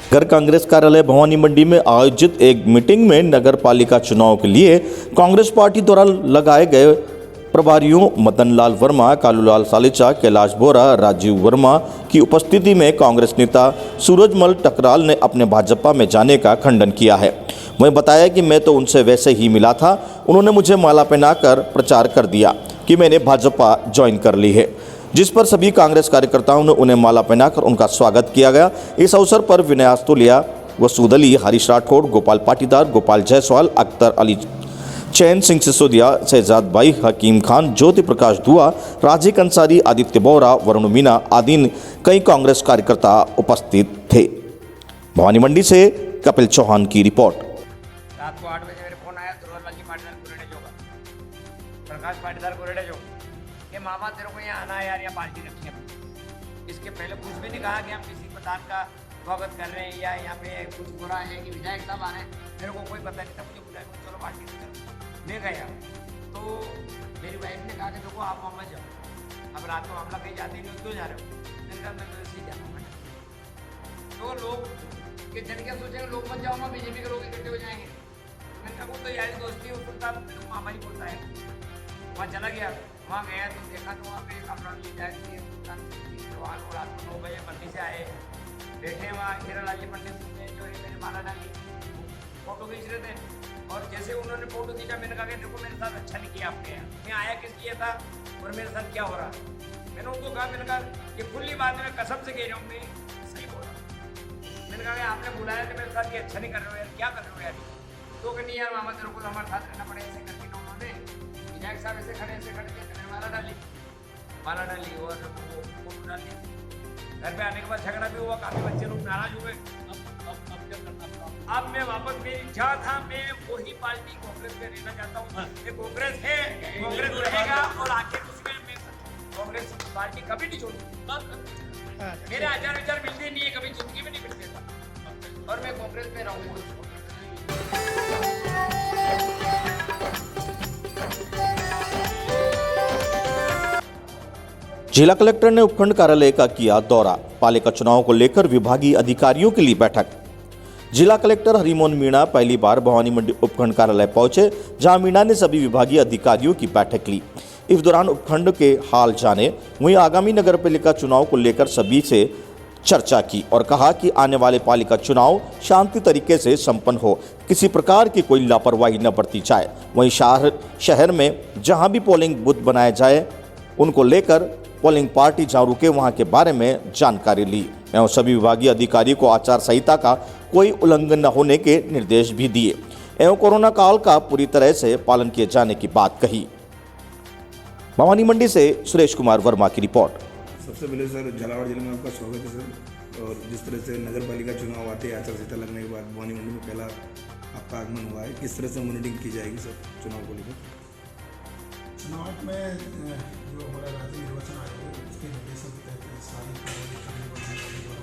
नगर कांग्रेस कार्यालय भवानी मंडी में आयोजित एक मीटिंग में नगर पालिका चुनाव के लिए कांग्रेस पार्टी द्वारा लगाए गए प्रभारियों मदन लाल वर्मा, कालूलाल सालिचा, कैलाश बोरा, राजीव वर्मा की उपस्थिति में कांग्रेस नेता सूरजमल टकराल ने अपने भाजपा में जाने का खंडन किया है। वहीं बताया कि मैं तो उनसे वैसे ही मिला था, उन्होंने मुझे माला पहनाकर प्रचार कर दिया कि मैंने भाजपा ज्वाइन कर ली है, जिस पर सभी कांग्रेस कार्यकर्ताओं ने उन्हें माला पहनाकर उनका स्वागत किया गया। इस अवसर पर विनय आस्तोलिया, वसूद अली, हरीश राठौड़, गोपाल पाटीदार, गोपाल जायसवाल, अख्तर अली, चैन सिंह सिसोदिया, शहजाद भाई, हकीम खान, ज्योति प्रकाश दुआ, राजिक अंसारी, आदित्य बोरा, वरुण मीना आदि कई कांग्रेस कार्यकर्ता उपस्थित थे। भवानी मंडी से कपिल चौहान की रिपोर्ट। रात को 8 बजे मेरे फोन आया दुर्गाजी पाटीदार कुरेडे जोगा, प्रकाश पाटीदार कुरेडे जो कि मामा तेरे को यहाँ आना है यार, यहाँ पार्टी रखी है। इसके पहले कुछ भी नहीं कहा कि हम किसी प्रधान का स्वागत कर रहे हैं या यहाँ पे कुछ हो रहा है कि विधायक साहब आ रहे हैं, मेरे को कोई पता नहीं था। मुझे बुलाया, चलो पार्टी में चलो, मैं गया तो मेरी वाइफ ने कहा कि देखो आप मामा जाओ, अब रात को मामला कहीं जाते नहीं, क्यों जा रहे हो? मैंने कहा मैं तो जाना। तो लोग कि जन क्या सोचेंगे, लोग मत जाओ, मैं बीजेपी के लोग इकट्ठे हो जाएंगे। मैंने कहा वो तो यारी दोस्ती हो, सुनता मामा ही बोलता है। वहाँ चला गया, वहाँ गया तो देखा तो वहाँ पे अपना विधायक चौहान और रात को 9 बजे मंडी से आए, बैठे वहाँ हीरालाल जी पंडित ने जो है मैंने माला डाली, फोटो खींच रहे थे। और जैसे उन्होंने फोटो खींचा, मैंने कहा कि देखो मेरे साथ अच्छा नहीं किया आपने, मैं आया किस लिए था और मेरे साथ क्या हो रहा है। मैंने उनको कहा, मैंने कहा ये खुली बात है, मैं कसम से कह रहा हूँ, मैं सही बोल रहा हूँ। मैंने कहा कि आपने बुलाया तो मेरे साथ ये अच्छा नहीं कर रहे हो यार, क्या कर रहे हो यार? तो कि नहीं यार मामा तेरे को हमारे साथ रहना पड़े, ऐसे करके ना उन्होंने विधायक साहब ऐसे खड़े थे, मैंने माला डाली और वो फोटो डाली। घर पे आने के बाद झगड़ा भी हुआ, काफी बच्चे लोग नाराज हुए। अब मैं वापस, मेरी इच्छा था मैं वही पार्टी कांग्रेस में रहना चाहता हूँ। ये कांग्रेस है, कांग्रेस रहेगा और आखिर उसमें मैं कांग्रेस पार्टी कभी नहीं छोड़ूंगा। मेरे आचार विचार मिलते नहीं है, कभी जिंदगी में नहीं मिलते था, और मैं कांग्रेस में रहूंगा। जिला कलेक्टर ने उपखंड कार्यालय का किया दौरा, पालिका चुनाव को लेकर विभागीय अधिकारियों के लिए बैठक। जिला कलेक्टर हरिमोहन मीणा पहली बार भवानी मंडी उपखंड कार्यालय पहुंचे, जहां मीणा ने सभी विभागीय अधिकारियों की बैठक ली। इस दौरान उपखंड के हाल जाने, वहीं आगामी नगर पालिका चुनाव को लेकर सभी से चर्चा की और कहा कि आने वाले पालिका चुनाव शांति तरीके से संपन्न हो, किसी प्रकार की कोई लापरवाही न बरती जाए। वहीं शहर में जहां भी पोलिंग बूथ बनाए जाए, उनको लेकर पोलिंग पार्टी जहां रुके वहां के बारे में जानकारी ली एवं सभी विभागीय अधिकारियों को आचार संहिता का कोई उल्लंघन न होने के निर्देश भी दिए एवं कोरोना काल का पूरी तरह से पालन किए जाने की बात कही। भवानी मंडी से सुरेश कुमार वर्मा की रिपोर्ट। सबसे पहले सर झालावाड़ जिले में आपका स्वागत है सर। और जिस तरह से नगर पालिका चुनाव आते आचार संहिता लगने के बाद भवानी मंडी में पहला आपका आगमन हुआ है, किस तरह से मॉनिटरिंग की जाएगी सर चुनाव को लेकर? चुनाव में जो हमारा राज्य निर्वाचन आयोग है उसके निर्देशों के तहत सारी कार्रवाई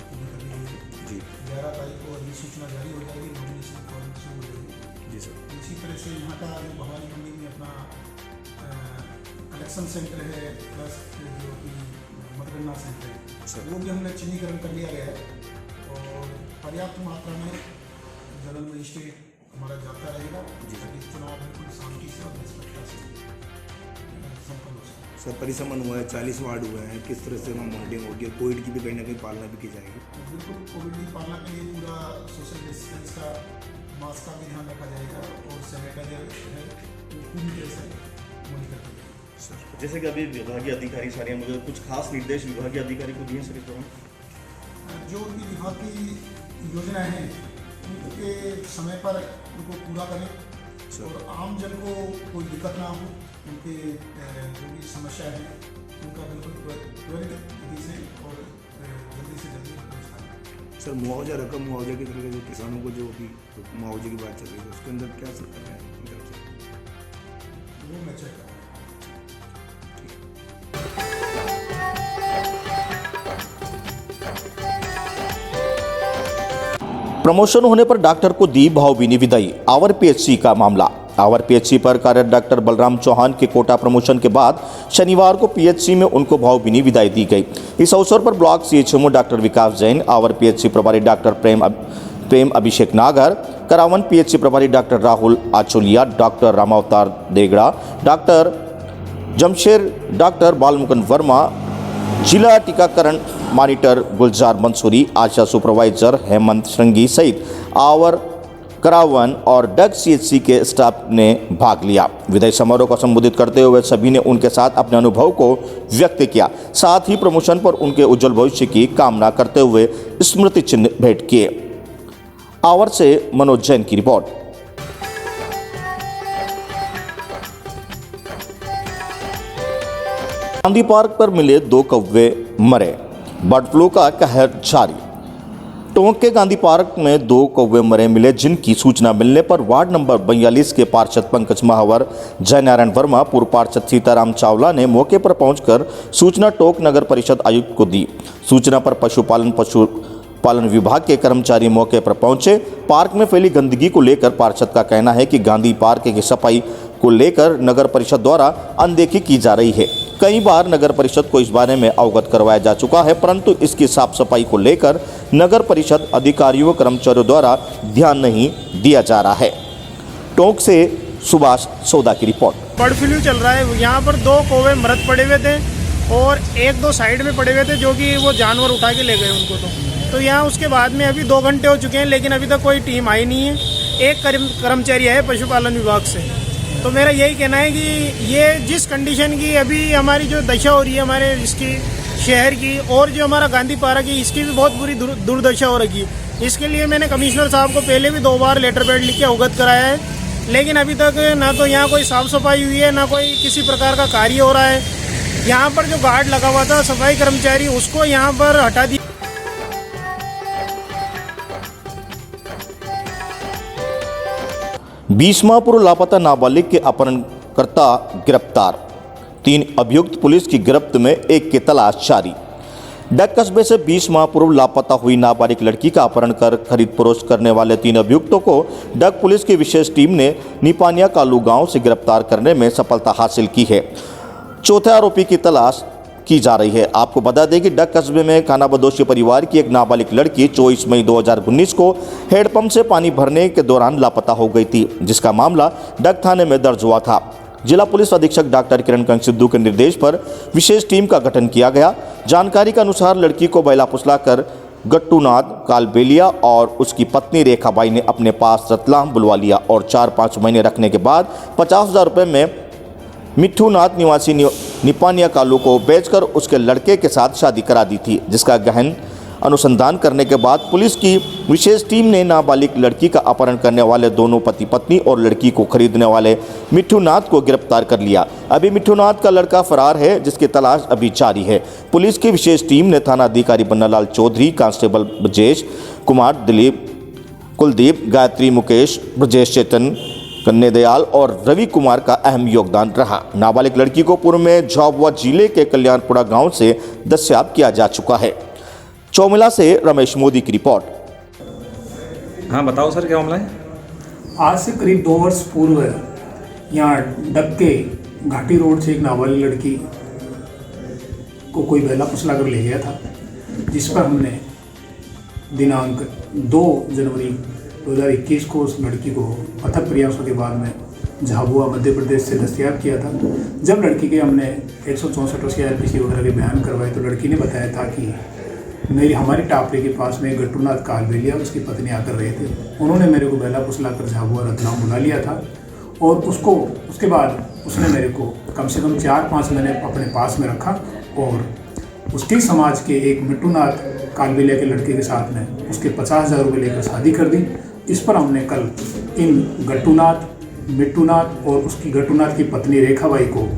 पूरी करनी होगी जी। 11 तारीख को अधिसूचना जारी हो जाएगी, नॉमिनेशन फॉर्म शुरू हो जाएगी जी सर। इसी तरह से यहाँ का जो भवानी मंडी में अपना कलेक्शन सेंटर है प्लस जो कि मतगणना सेंटर है सर, वो भी हमने चिन्हीकरण कर लिया गया है और पर्याप्त मात्रा में जनरल मजिस्ट्रेट हमारा जाता रहेगा ताकि चुनाव बिल्कुल शांति से और निष्पक्षता से संपन्न हो सके। सर परिसमन हुआ है, 40 वार्ड हुए हैं, किस तरह से वहाँ मॉनिटरिंग होगी? कोविड की भी कहीं ना कहीं पालना भी की जाएगी? बिल्कुल कोविड की पालना के लिए पूरा सोशल डिस्टेंस का, मास्क का भी ध्यान रखा जाएगा और सैनिटाइजर है पूरी तरह से मॉनिटर किया जाएगा सर। जैसे कि अभी विभागीय अधिकारी सारे हैं, मुझे कुछ खास निर्देश विभागीय अधिकारी को दिए सर इस दौरान? जो उनकी विभाग की योजनाएं हैं उनके समय पर उनको पूरा करें और आम जन को कोई दिक्कत ना हो, उनके जो भी समस्या है उनका बिल्कुल त्वरित गति से और जल्दी से जल्दी व्यवस्था करें। सर मुआवजा रकम, मुआवजा की तरह जो किसानों को जो भी मुआवजे की बात चल रही है उसके अंदर क्या सर कर रहे हैं? वो मैं चेक करूँगा। प्रमोशन होने पर डॉक्टर को दी भावभीनी विदाई, आवर पीएचसी का मामला। आवर पीएचसी पर कार्यरत डॉक्टर बलराम चौहान के कोटा प्रमोशन के बाद शनिवार को पीएचसी में उनको भावभीनी विदाई दी गई। इस अवसर पर block CHMO doctor Vikas Jain, Awar PHC प्रभारी डॉक्टर प्रेम अभिषेक नागर, करावन पीएचसी प्रभारी doctor Rahul Acholiya, doctor Ramavtar Degda, doctor Jamsher, doctor Balmukund Verma, जिला टीकाकरण मॉनिटर गुलजार मंसूरी, आशा सुपरवाइजर हेमंत श्रृंगी सहित आवर, करावन और डग सीएचसी के स्टाफ ने भाग लिया। विदाई समारोह को संबोधित करते हुए सभी ने उनके साथ अपने अनुभव को व्यक्त किया, साथ ही प्रमोशन पर उनके उज्जवल भविष्य की कामना करते हुए स्मृति चिन्ह भेंट किए। आवर से मनोज जैन की रिपोर्ट। गांधी पार्क पर मिले 2 कौवे मरे, बर्ड फ्लू का कहर जारी। टोंक के गांधी पार्क में 2 कौवे मरे मिले, जिनकी सूचना मिलने पर वार्ड नंबर 42 के पार्षद पंकज महावर, जयनारायण वर्मा, पूर्व पार्षद सीताराम चावला ने मौके पर पहुंचकर सूचना टोंक नगर परिषद आयुक्त को दी। सूचना पर पशुपालन विभाग के कर्मचारी मौके पर पहुंचे। पार्क में फैली गंदगी को लेकर पार्षद का कहना है कि गांधी पार्क की सफाई को लेकर नगर परिषद द्वारा अनदेखी की जा रही है। कई बार नगर परिषद को इस बारे में अवगत करवाया जा चुका है, परंतु इसकी साफ सफाई को लेकर नगर परिषद अधिकारियों व कर्मचारियों द्वारा ध्यान नहीं दिया जा रहा है। टोंक से सुभाष सौदा की रिपोर्ट। बर्ड फ्लू चल रहा है। यहाँ पर 2 कौवे मृत पड़े हुए थे और 1-2 साइड में पड़े हुए थे, जो कि वो जानवर उठा के ले गए उनको। तो यहाँ उसके बाद में अभी 2 घंटे हो चुके हैं, लेकिन अभी तक कोई टीम आई नहीं है। एक कर्मचारी है पशुपालन विभाग से। तो मेरा यही कहना है कि ये जिस कंडीशन की अभी हमारी जो दशा हो रही है हमारे इसकी शहर की, और जो हमारा गांधी पार्क है, इसकी भी बहुत बुरी दुर्दशा हो रही है। इसके लिए मैंने कमिश्नर साहब को पहले भी 2 बार लेटर पैड लिख के अवगत कराया है, लेकिन अभी तक ना तो यहाँ कोई साफ़ सफाई हुई है, ना कोई किसी प्रकार का कार्य हो रहा है। यहाँ पर जो गार्ड लगा हुआ था सफाई कर्मचारी, उसको यहाँ पर हटा दिया। बीसमापुर लापता नाबालिग के अपहरणकर्ता गिरफ्तार, 3 अभियुक्त पुलिस की गिरफ्त में, 1 की तलाश जारी। डग कस्बे से 20 माह पूर्व लापता हुई नाबालिग लड़की का अपहरण कर खरीद फरोख्त करने वाले 3 अभियुक्तों को डग पुलिस की विशेष टीम ने निपानिया कालू गांव से गिरफ्तार करने में सफलता हासिल की है। चौथे आरोपी की तलाश की जा रही है। आपको बता दें कि डग कस्बे में खानाबदोशी परिवार की एक नाबालिग लड़की 24 मई 2019 को हैंडपंप से पानी भरने के दौरान लापता हो गई थी, जिसका मामला डग थाने में दर्ज हुआ था। जिला पुलिस अधीक्षक डॉक्टर किरण कंग सिद्धू के निर्देश पर विशेष टीम का गठन किया गया। जानकारी के अनुसार लड़की को बैला फुसलाकर गट्टूनाथ कालबेलिया और उसकी पत्नी रेखाबाई ने अपने पास रतलाम बुलवा लिया और 4-5 महीने रखने के बाद 50,000 रुपये में मिट्ठूनाथ निवासी निपानिया कालू को बेचकर उसके लड़के के साथ शादी करा दी थी, जिसका गहन अनुसंधान करने के बाद पुलिस की विशेष टीम ने नाबालिग लड़की का अपहरण करने वाले दोनों पति पत्नी और लड़की को खरीदने वाले मिट्ठूनाथ को गिरफ्तार कर लिया। अभी मिट्ठूनाथ का लड़का फरार है, जिसकी तलाश अभी जारी है। पुलिस की विशेष टीम ने थाना अधिकारी बन्नालाल चौधरी, कांस्टेबल ब्रजेश कुमार, दिलीप, कुलदीप, गायत्री, मुकेश, ब्रजेश, चेतन, कन्नेदयाल और रवि कुमार का अहम योगदान रहा। नाबालिग लड़की को पूर्व में झाबुआ जिले के कल्याणपुरा गांव से दस्याब किया जा चुका है। चौमिला से रमेश मोदी की रिपोर्ट। हाँ बताओ सर, क्या मामला है? आज से करीब 2 वर्ष पूर्व यहाँ डग के घाटी रोड से एक नाबालिग लड़की को कोई बहला फुसला कर ले गया था, जिस पर हमने दिनांक 2 जनवरी 2021 को उस लड़की को अथक प्रयासों के बाद में झाबुआ मध्य प्रदेश से दस्तयाब किया था। जब लड़की के हमने 164 CRPC वगैरह के बयान करवाए तो लड़की ने बताया था कि हमारी टापरी के पास में गट्टूनाथ कालबेलिया उसकी पत्नी आकर रहे थे। उन्होंने मेरे को बहला फुसला कर झाबुआ रतलाम बुला लिया था और उसके बाद उसने मेरे को कम से कम 4-5 महीने अपने पास में रखा और उसके समाज के एक मिट्ठूनाथ कालबेलिया के लड़के के साथ में उसके 50,000 रुपये लेकर शादी कर दी। इस पर हमने कल इन गट्टूनाथ, मिट्ठूनाथ और उसकी गट्टूनाथ की पत्नी रेखाबाई को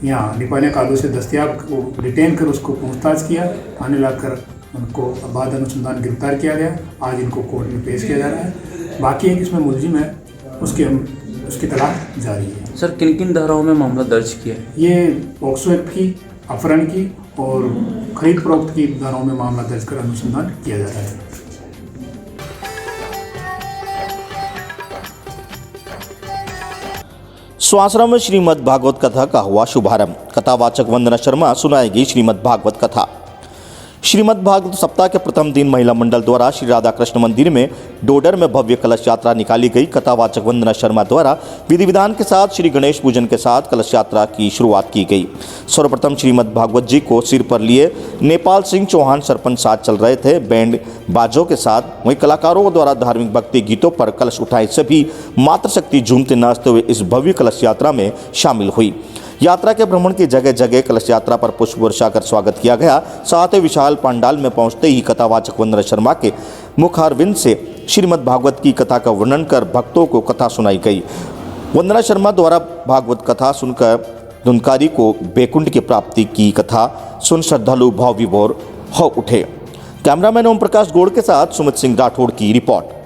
यहाँ निपानिया कालू से दस्तयाब को डिटेन कर उसको पूछताछ किया, थाने लाकर उनको बाद अनुसंधान गिरफ्तार किया गया। आज इनको कोर्ट में पेश किया जा रहा है। बाकी एक इसमें मुलजिम है, उसकी तलाश जारी है। सर किन किन धाराओं में मामला दर्ज किया है? ये पॉक्सो एक्ट की, अपहरण की और खरीद फरोख्त की धाराओं में मामला दर्ज कर अनुसंधान किया जा रहा है। सुहासरा में श्रीमद् भागवत कथा का हुआ शुभारंभ। कथावाचक वंदना शर्मा सुनाएगी श्रीमद् भागवत कथा। श्रीमद् भागवत सप्ताह के प्रथम दिन महिला मंडल द्वारा श्री राधा कृष्ण मंदिर में डोडर में भव्य कलश यात्रा निकाली गई। कथावाचक वंदना शर्मा द्वारा विधि विधान के साथ श्री गणेश पूजन के साथ कलश यात्रा की शुरुआत की गई। सर्वप्रथम श्रीमद् भागवत जी को सिर पर लिए नेपाल सिंह चौहान सरपंच साथ चल रहे थे, बैंड बाजों के साथ। वहीं कलाकारों द्वारा धार्मिक भक्ति गीतों पर कलश उठाए सभी मातृशक्ति झूमते नाचते हुए इस भव्य कलश यात्रा में शामिल हुई। यात्रा के भ्रमण की जगह जगह कलश यात्रा पर पुष्प वर्षा कर स्वागत किया गया। साथ ही विशाल पंडाल में पहुंचते ही कथावाचक वंदना शर्मा के मुखारविंद से श्रीमद् भागवत की कथा का वर्णन कर भक्तों को कथा सुनाई गई। वंदना शर्मा द्वारा भागवत कथा सुनकर धुनकारी को बैकुंठ की प्राप्ति की कथा सुन श्रद्धालु भाव विभोर हो उठे। कैमरामैन ओम प्रकाश गौड़ के साथ सुमित सिंह राठौड़ की रिपोर्ट।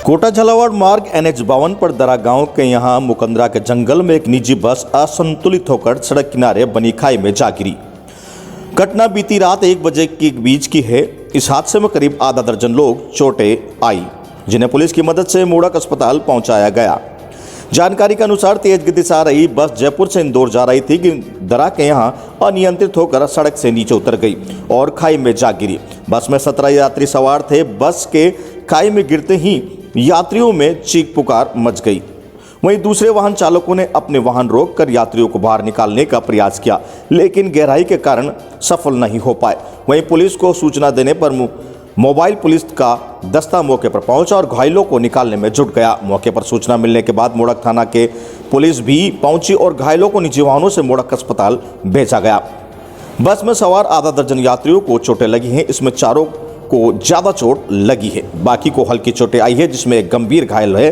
कोटा झालावाड़ मार्ग NH-52 पर दरा गांव के यहां मुकंदरा के जंगल में एक निजी बस असंतुलित होकर सड़क किनारे बनी खाई में जा गिरी। घटना बीती रात 1 बजे के बीच की है। इस हादसे में करीब आधा दर्जन लोग चोटें आई, जिन्हें पुलिस की मदद से मोड़क अस्पताल पहुंचाया गया। जानकारी के अनुसार तेज गति से आ रही बस जयपुर से इंदौर जा रही थी कि दरा के यहां अनियंत्रित होकर सड़क से नीचे उतर गई और खाई में जा गिरी। बस में 17 यात्री सवार थे। बस के खाई में गिरते ही यात्रियों में चीख पुकार मच गई। वहीं दूसरे वाहन चालकों ने अपने वाहन रोककर यात्रियों को बाहर निकालने का प्रयास किया, लेकिन गहराई के कारण सफल नहीं हो पाए। वहीं पुलिस को सूचना देने पर मोबाइल पुलिस का दस्ता मौके पर पहुंचा और घायलों को निकालने में जुट गया। मौके पर सूचना मिलने के बाद मोड़क थाना के पुलिस भी पहुंची और घायलों को निजी वाहनों से मोड़क अस्पताल भेजा गया। बस में सवार आधा दर्जन यात्रियों को चोटें लगी हैं। इसमें 4 को ज्यादा चोट लगी है, बाकी को हल्की चोटें आई है, जिसमें एक गंभीर घायल है।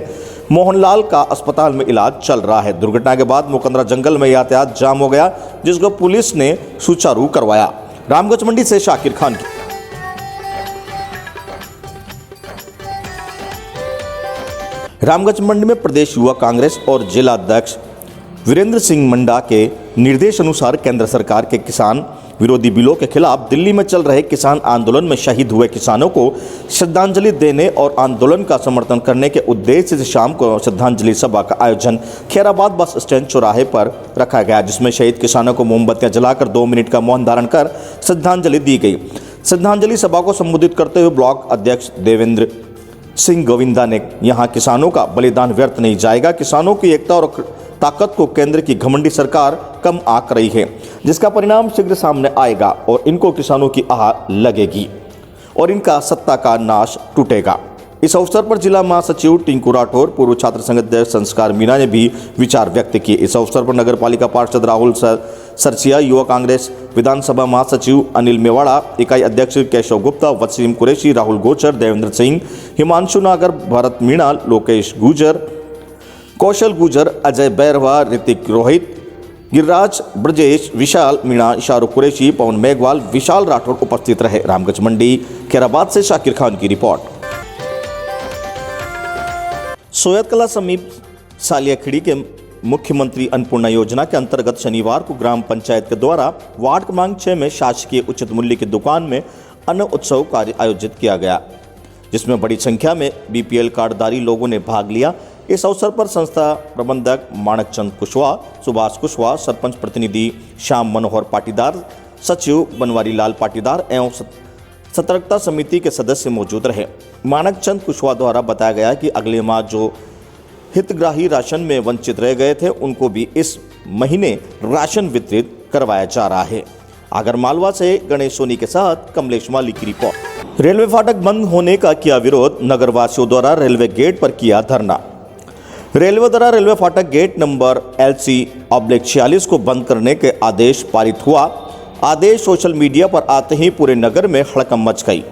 मोहनलाल का अस्पताल में इलाज चल रहा है। दुर्घटना के बाद मुकंदरा जंगल में यातायात जाम हो गया, जिसको पुलिस ने सुचारू करवाया। रामगंज मंडी से शाकिर खान की। रामगंज मंडी में प्रदेश युवा कांग्रेस और जिला अध्यक्ष वीरेंद्र सिंह मंडा के निर्देश अनुसार केंद्र सरकार के किसान विरोधी बिलों के खिलाफ दिल्ली में चल रहे किसान आंदोलन में शहीद हुए किसानों को श्रद्धांजलि देने और आंदोलन का समर्थन करने के उद्देश्य से शाम को श्रद्धांजलि सभा का आयोजन खैराबाद बस स्टैंड चौराहे पर रखा गया, जिसमें शहीद किसानों को मोमबत्तियां जलाकर 2 मिनट का मौन धारण कर श्रद्धांजलि दी गई। श्रद्धांजलि सभा को संबोधित करते हुए ब्लॉक अध्यक्ष देवेंद्र सिंह गोविंदा ने यहाँ किसानों का बलिदान व्यर्थ नहीं जाएगा। किसानों की एकता और ताकत को केंद्र की घमंडी सरकार कम आंक रही है, जिसका परिणाम शीघ्र सामने आएगा और इनको किसानों की आह लगेगी और इनका सत्ता का नाश टूटेगा। इस अवसर पर जिला महासचिव टिंकू राठौर, पूर्व छात्र संघ अध्यक्ष संस्कार मीणा ने भी विचार व्यक्त किए। इस अवसर पर नगर पालिका पार्षद राहुल सरसिया, युवा कांग्रेस विधानसभा महासचिव अनिल मेवाड़ा, इकाई अध्यक्ष केशव गुप्ता, वसीम कुरैशी, राहुल गोचर, देवेंद्र सिंह, हिमांशु नागर, भरत मीणा, लोकेश गुजर, कौशल गुजर, अजय बैरवा, ऋतिक रोहित, गिरिराज ब्रजेश, विशाल मीणा, शाहरुख कुरैशी, पवन मेघवाल, विशाल राठौर उपस्थित रहे। रामगंज मंडी खैराबाद से शाकिर खान की रिपोर्ट। सोयत कला समीप सालियाखिड़ी के मुख्यमंत्री अन्नपूर्णा योजना के अंतर्गत शनिवार को ग्राम पंचायत के द्वारा वार्ड क्रमांक 6 में शासकीय उचित मूल्य की दुकान में अन्न उत्सव कार्य आयोजित किया गया, जिसमें बड़ी संख्या में BPL कार्डधारी लोगों ने भाग लिया। इस अवसर पर संस्था प्रबंधक माणक चंद कुशवाहा, सुभाष कुशवाहा, सरपंच प्रतिनिधि श्याम मनोहर पाटीदार, सचिव बनवारी लाल पाटीदार एवं सतर्कता समिति के सदस्य मौजूद रहे। माणक चंद कुशवाहा द्वारा बताया गया कि अगले माह जो हितग्राही राशन में वंचित रह गए थे, उनको भी इस महीने राशन वितरित करवाया जा रहा है। आगरमालवा से गणेश सोनी के साथ कमलेश माली की रिपोर्ट। रेलवे फाटक बंद होने का किया विरोध, नगरवासियों द्वारा रेलवे गेट पर किया धरना। रेलवे द्वारा रेलवे फाटक गेट नंबर LC/46 को बंद करने के आदेश पारित हुआ। आदेश सोशल मीडिया पर आते ही पूरे नगर में हड़कंप मच गई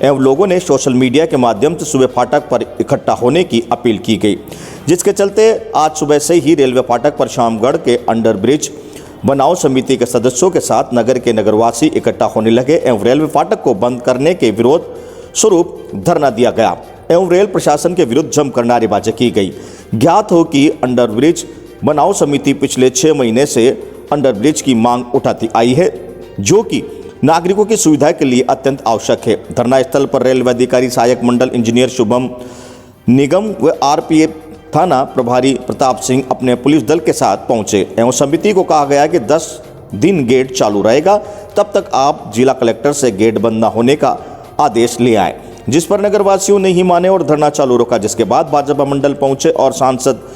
एवं लोगों ने सोशल मीडिया के माध्यम से सुबह फाटक पर इकट्ठा होने की अपील की गई, जिसके चलते आज सुबह से ही रेलवे फाटक पर शामगढ़ के अंडर ब्रिज बनाओ समिति के सदस्यों के साथ नगर के नगरवासी इकट्ठा होने लगे एवं रेलवे फाटक को बंद करने के विरोध स्वरूप धरना दिया गया एवं रेल प्रशासन के विरुद्ध जमकर नारेबाजी की गई। ज्ञात हो कि अंडर ब्रिज बनाओ समिति पिछले 6 महीने से अंडर ब्रिज की मांग उठाती आई है, जो कि नागरिकों की सुविधा के लिए अत्यंत आवश्यक है। धरना स्थल पर रेलवे अधिकारी, सहायक मंडल इंजीनियर शुभम निगम व आरपीएफ थाना प्रभारी प्रताप सिंह अपने पुलिस दल के साथ पहुंचे एवं समिति को कहा गया कि 10 दिन गेट चालू रहेगा, तब तक आप जिला कलेक्टर से गेट बंद न होने का आदेश ले आए, जिस पर नगरवासियों ने ही माने और धरना चालू रखा। जिसके बाद भाजपा मंडल पहुंचे और सांसद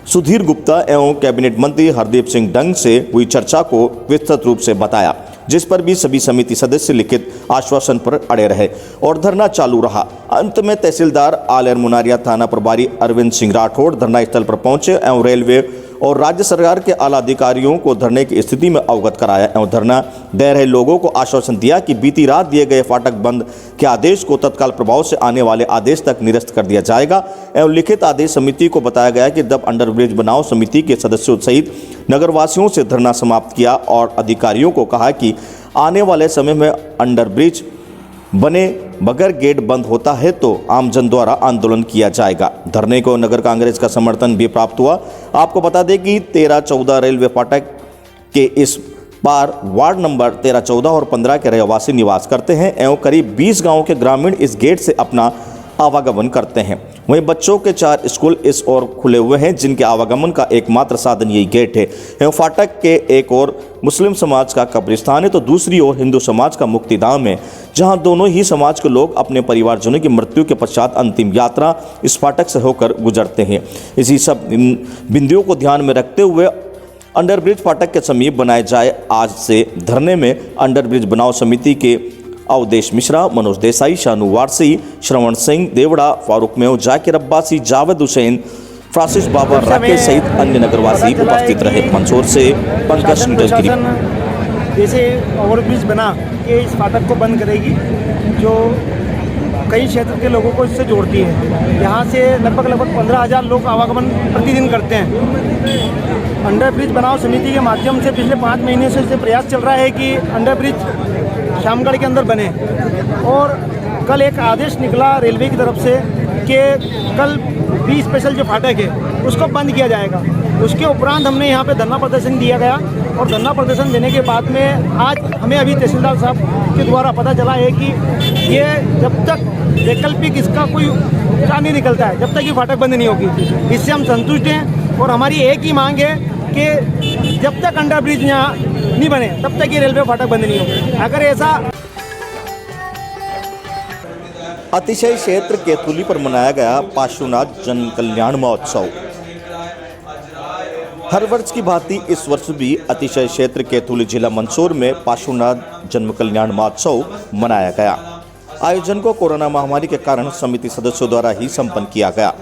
सुधीर गुप्ता एवं कैबिनेट मंत्री हरदीप सिंह डंग से हुई चर्चा को विस्तृत रूप से बताया, जिस पर भी सभी समिति सदस्य लिखित आश्वासन पर अड़े रहे और धरना चालू रहा। अंत में तहसीलदार आलेर मुनारिया, थाना प्रभारी अरविंद सिंह राठौड़ धरना स्थल पर पहुंचे एवं रेलवे और राज्य सरकार के आला अधिकारियों को धरने की स्थिति में अवगत कराया एवं धरना दे रहे लोगों को आश्वासन दिया कि बीती रात दिए गए फाटक बंद के आदेश को तत्काल प्रभाव से आने वाले आदेश तक निरस्त कर दिया जाएगा एवं लिखित आदेश समिति को बताया गया कि जब अंडरब्रिज बनाओ समिति के सदस्यों सहित नगरवासियों से धरना समाप्त किया और अधिकारियों को कहा कि आने वाले समय में अंडरब्रिज बने बगैर गेट बंद होता है तो आमजन द्वारा आंदोलन किया जाएगा। धरने को नगर कांग्रेस का समर्थन भी प्राप्त हुआ। आपको बता दें कि 13-14 रेलवे फाटक के इस पार वार्ड नंबर 13, 14 और 15 के रहवासी निवास करते हैं एवं करीब 20 गांवों के ग्रामीण इस गेट से अपना आवागमन करते हैं। वहीं बच्चों के 4 स्कूल इस ओर खुले हुए हैं, जिनके आवागमन का एकमात्र साधन यही गेट है एवं फाटक के एक और मुस्लिम समाज का कब्रिस्तान है तो दूसरी ओर हिंदू समाज का मुक्तिधाम है, जहां दोनों ही समाज के लोग अपने परिवारजनों की मृत्यु के पश्चात अंतिम यात्रा इस फाटक से होकर गुजरते हैं। इसी सब बिंदुओं को ध्यान में रखते हुए अंडरब्रिज फाटक के समीप बनाए जाए। आज से धरने में अंडरब्रिज बनाओ समिति के अवधेश मिश्रा, मनोज देसाई, शानू वारसी, श्रवण सिंह देवड़ा, फारूक मेव, जाकिर अब्बासी, जावेद हुसैन, फ्रांसिस बाबा, राकेश सहित अन्य नगरवासी उपस्थित रहे। मंदसौर से पंकज नीरज की रिपोर्ट। जैसे ओवरब्रिज बना के इस फाटक को बंद करेगी, जो कई क्षेत्र के लोगों को इससे जोड़ती है। यहाँ से लगभग 15,000 लोग आवागमन प्रतिदिन करते हैं। अंडरब्रिज बनाओ समिति के माध्यम से पिछले 5 महीने से प्रयास चल रहा है कि अंडरब्रिज शामगढ़ के अंदर बने और कल एक आदेश निकला रेलवे की तरफ से कि कल बी स्पेशल जो फाटक है उसको बंद किया जाएगा। उसके उपरांत हमने यहाँ पे धरना प्रदर्शन दिया गया और धरना प्रदर्शन देने के बाद में आज हमें अभी तहसीलदार साहब के द्वारा पता चला है कि ये जब तक वैकल्पिक इसका कोई उपचार नहीं निकलता है, जब तक ये फाटक बंद नहीं होगी। इससे हम संतुष्ट हैं और हमारी एक ही मांग है कि जब तक अंडरब्रिज यहाँ नहीं बने तब तक ये रेलवे फाटक बंद नहीं होगा। अगर ऐसा अतिशय क्षेत्र केतुली पर मनाया गया पार्श्वनाथ जन कल्याण महोत्सव। हर वर्ष की भांति इस वर्ष भी अतिशय क्षेत्र केतुली जिला मंदसौर में पार्श्वनाथ जन्म कल्याण महोत्सव मनाया गया। आयोजन को कोरोना महामारी के कारण समिति सदस्यों द्वारा ही संपन्न किया गया।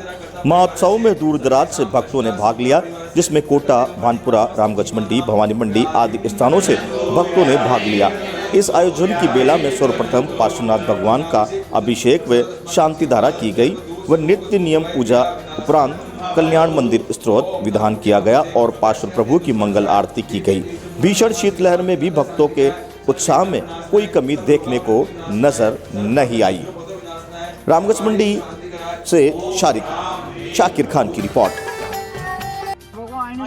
महोत्सव में दूर दराज से भक्तों ने भाग लिया, जिसमें कोटा, भानपुरा, रामगंज मंडी, भवानी मंडी आदि स्थानों से भक्तों ने भाग लिया। इस आयोजन की बेला में सर्वप्रथम पार्श्वनाथ भगवान का अभिषेक व शांति धारा की गई व नित्य नियम पूजा उपरांत कल्याण मंदिर स्तोत्र विधान किया गया और पार्श्व प्रभु की मंगल आरती की गई। भीषण शीतलहर में भी भक्तों के उत्साह में कोई कमी देखने को नजर नहीं आई। रामगंज मंडी से शाकिर खान की रिपोर्ट।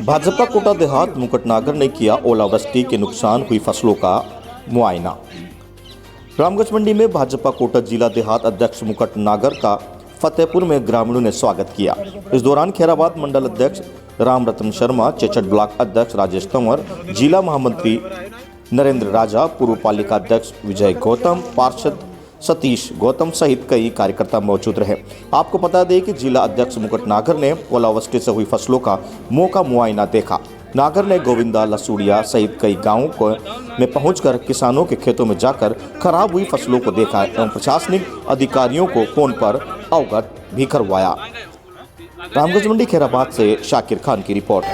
भाजपा कोटा देहात मुकुटनागर ने किया ओलावृष्टि के नुकसान हुई फसलों का मुआयना। रामगंज मंडी में भाजपा कोटा जिला देहात अध्यक्ष मुकुटनागर का फतेहपुर में ग्रामीणों ने स्वागत किया। इस दौरान खैराबाद मंडल अध्यक्ष राम रतन शर्मा, चेचट ब्लॉक अध्यक्ष राजेश तंवर, जिला महामंत्री नरेंद्र राजा, पूर्व पालिका अध्यक्ष विजय गौतम, पार्षद सतीश गौतम सहित कई कार्यकर्ता मौजूद रहे। आपको बता दें कि जिला अध्यक्ष मुकुटनागर ने ओलावृष्टि से हुई फसलों का मौका मुआयना देखा। नागर ने गोविंदा, लसूड़िया सहित कई गांवों में पहुंचकर किसानों के खेतों में जाकर खराब हुई फसलों को देखा एवं प्रशासनिक अधिकारियों को फोन पर अवगत भी करवाया। रामगंज मंडी खैराबाद से शाकिर खान की रिपोर्ट।